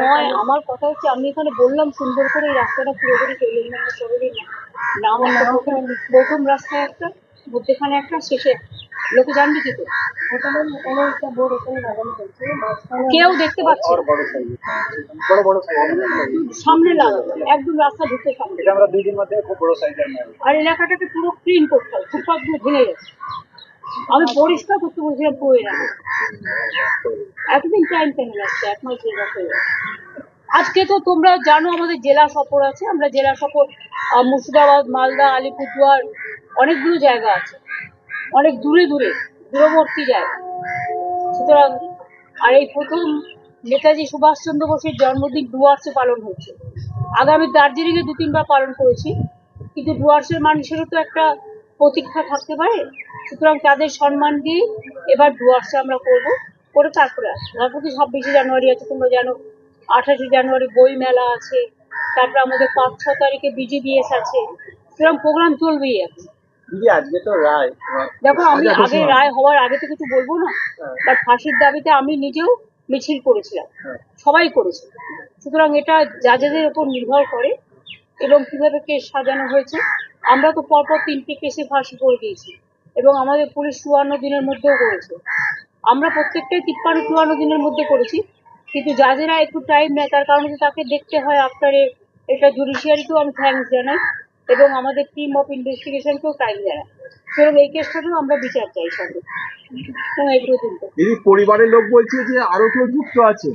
নয়, আমার কথা হচ্ছে আমি এখানে বললাম সুন্দর করে এই রাস্তাটা পুরোপুরি তৈরি করে দিন। নাম একটা প্রথম রাস্তায় একটা, মধ্যেখানে একটা, শেষে লোকে জানবে কি করে? কেউ দেখতে পাচ্ছে সামনে লাগাবো, একদম রাস্তা ঢুকতে সামনে। আমরা 2 দিন মধ্যে খুব বড় সাইজের আর এলাকাটাকে পুরো ক্লিন করতে হবে, ফুটপাথগুলো ভেঙে যাচ্ছে। আমি পরিষ্কার করতে বলছিলাম পুরো এলাকা। এতদিন টাইম কেন লাগছে? 1 মাস 1.5 মাস হয়ে যাচ্ছে। আজকে তো তোমরা জানো আমাদের জেলা সফর আছে, আমরা জেলা সফর মুর্শিদাবাদ, মালদা, আলিপুরদুয়ার, অনেকগুলো জায়গা আছে, অনেক দূরে দূরে দূরবর্তী জায়গা। সুতরাং আর এই প্রথম নেতাজি সুভাষচন্দ্র বোসের জন্মদিন ডুয়ার্সে পালন হচ্ছে। আগামী দার্জিলিংয়ে 2-3 বার পালন করেছি, কিন্তু ডুয়ার্সের মানুষেরও তো একটা প্রতীক্ষা থাকতে পারে। সুতরাং তাদের সম্মান দিয়ে এবার ডুয়ার্সে আমরা করবো, করে তারপরে আসবো। তারপর তো 26শে জানুয়ারি আছে, তোমরা জানো। 28শে জানুয়ারি বই মেলা আছে, তারপরে আমাদের 5-6 তারিখে বিজিবিএস আছে। সুতরাং প্রোগ্রাম চলবেই এখন। আজকে তো রায়, দেখো আমি আগে রায় হওয়ার আগে তো কিছু বলবো না, বাট ফাঁসির দাবিতে আমি নিজেও মিছিল করেছিলাম, সবাই করেছে। সুতরাং এটা জাজেদের উপর নির্ভর করে এবং কিভাবে কেস সাজানো হয়েছে। আমরা তো পরপর 3টে কেসে ফাঁসি করে দিয়েছি এবং আমাদের পুলিশ 54 দিনের মধ্যেও করেছে। আমরা প্রত্যেকটাই 53-54 দিনের মধ্যে করেছি, কিন্তু জাজেরা একটু টাইম নেয়, তার কারণে তাকে দেখতে হয় আফটারে। এটা জুডিশিয়ারিকেও আমি থ্যাঙ্কস জানাই এবং আমাদের টিম অফ ইনভেস্টিগেশনকেও টাইম জানাই। সুতরাং এই কেসটাতেও আমরা বিচার চাই সঙ্গে। পরিবারের লোক বলছে যে আরো কেউ যুক্ত আছে।